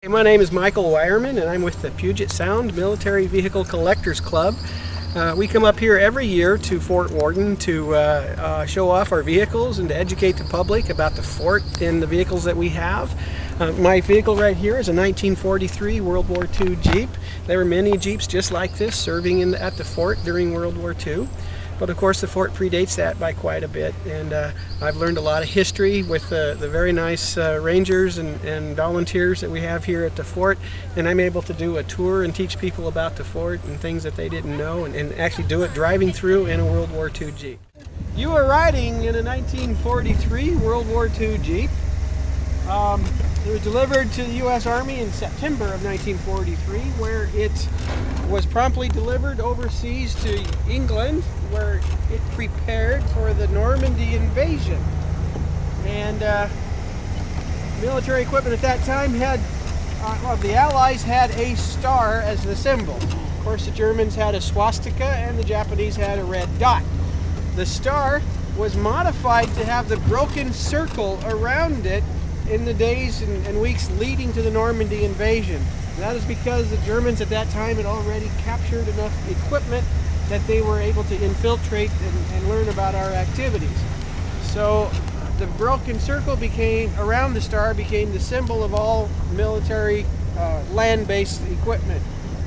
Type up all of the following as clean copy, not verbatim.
Hey, my name is Michael Wireman and I'm with the Puget Sound Military Vehicle Collectors Club. We come up here every year to Fort Worden to show off our vehicles and to educate the public about the fort and the vehicles that we have. My vehicle right here is a 1943 World War II Jeep. There were many Jeeps just like this serving at the fort during World War II. But of course the fort predates that by quite a bit, and I've learned a lot of history with the very nice rangers and volunteers that we have here at the fort, and I'm able to do a tour and teach people about the fort and things that they didn't know, and actually do it driving through in a World War II Jeep. You are riding in a 1943 World War II Jeep. It was delivered to the U.S. Army in September of 1943, where it was promptly delivered overseas to England, where it prepared for the Normandy invasion. And military equipment at that time had, the Allies had a star as the symbol. Of course, the Germans had a swastika and the Japanese had a red dot. The star was modified to have the broken circle around it in the days and weeks leading to the Normandy invasion. And that is because the Germans at that time had already captured enough equipment that they were able to infiltrate and learn about our activities. So the broken circle around the star became the symbol of all military land-based equipment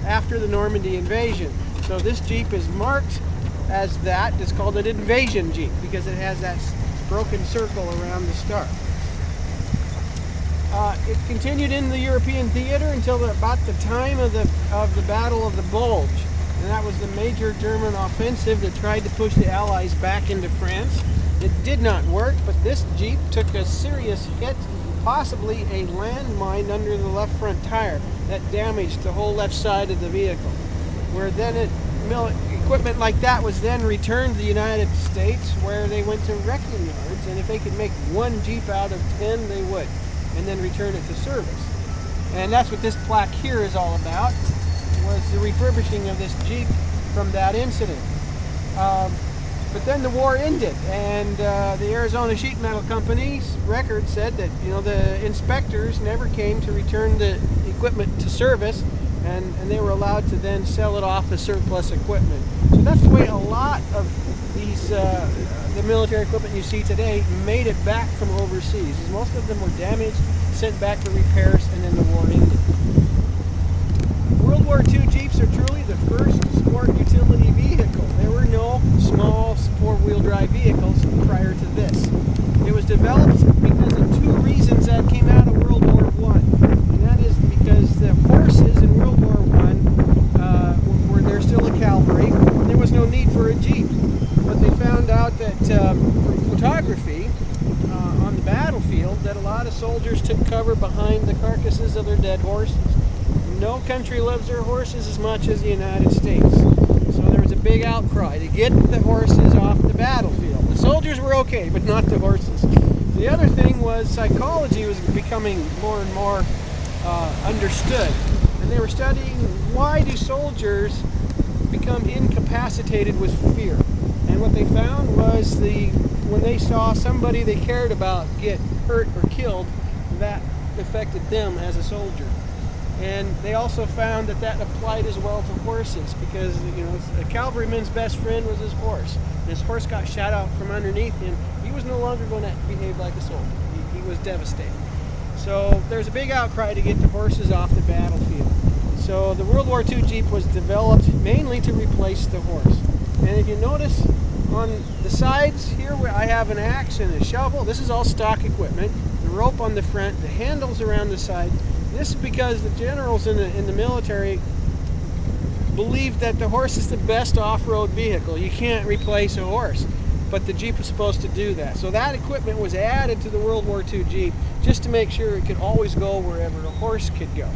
after the Normandy invasion. So this Jeep is marked as that. It's called an invasion Jeep because it has that broken circle around the star. It continued in the European theater until about the time of the Battle of the Bulge. And that was the major German offensive that tried to push the Allies back into France. It did not work, but this Jeep took a serious hit, possibly a landmine under the left front tire that damaged the whole left side of the vehicle. Where then equipment like that was then returned to the United States, where they went to wrecking yards, and if they could make one Jeep out of 10, they would, and then return it to service. And that's what this plaque here is all about, was the refurbishing of this Jeep from that incident. But then the war ended, and the Arizona Sheet Metal Company's record said that the inspectors never came to return the equipment to service, and they were allowed to then sell it off as surplus equipment. So that's the way a lot of these the military equipment you see today made it back from overseas. As most of them were damaged, sent back for repairs, and then the war ended. World War II Jeeps are truly the first sport utility vehicle. There were no small four-wheel drive vehicles prior to this. It was developed because of two reasons that came out of World War I. And that is because the horses in World War I were still a cavalry. There was no need for a Jeep. But they found out that for photography on the battlefield, that a lot of soldiers took cover behind the carcasses of their dead horses. No country loves their horses as much as the United States. So there was a big outcry to get the horses off the battlefield. The soldiers were okay, but not the horses. The other thing was psychology was becoming more and more understood. And they were studying, why do soldiers become incapacitated with fear? And what they found was when they saw somebody they cared about get hurt or killed, that affected them as a soldier. And they also found that applied as well to horses, because a cavalryman's best friend was his horse. And his horse got shot out from underneath him. He was no longer going to behave like a soldier. He was devastated. So there's a big outcry to get the horses off the battlefield. So the World War II Jeep was developed mainly to replace the horse. And if you notice on the sides here, where I have an axe and a shovel, this is all stock equipment. The rope on the front, the handles around the side. This is because the generals in the military believed that the horse is the best off-road vehicle. You can't replace a horse, but the Jeep was supposed to do that. So that equipment was added to the World War II Jeep just to make sure it could always go wherever a horse could go.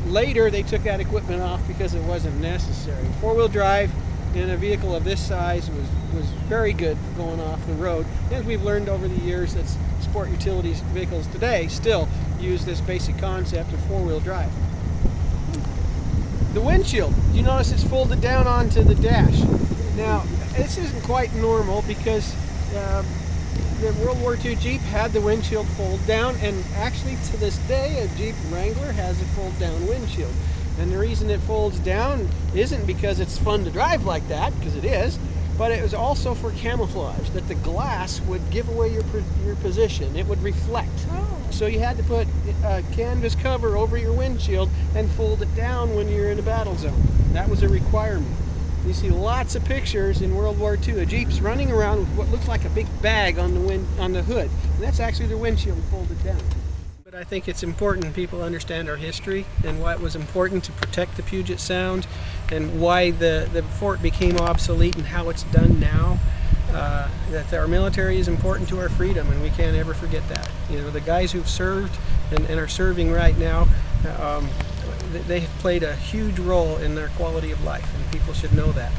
Later, they took that equipment off because it wasn't necessary. Four-wheel drive in a vehicle of this size was very good for going off the road. As we've learned over the years, that sport utilities vehicles today still use this basic concept of four-wheel drive. The windshield, you notice it's folded down onto the dash. Now, this isn't quite normal because the World War II Jeep had the windshield fold down, and actually to this day a Jeep Wrangler has a fold down windshield. And the reason it folds down isn't because it's fun to drive like that, because it is, but it was also for camouflage, that the glass would give away your position. It would reflect. Oh. So you had to put a canvas cover over your windshield and fold it down when you're in a battle zone. That was a requirement. You see lots of pictures in World War II of Jeeps running around with what looks like a big bag on the hood. And that's actually their windshield folded down. But I think it's important people understand our history and why it was important to protect the Puget Sound and why the fort became obsolete and how it's done now. That our military is important to our freedom, and we can't ever forget that. You know, the guys who've served and are serving right now, they have played a huge role in their quality of life, and people should know that.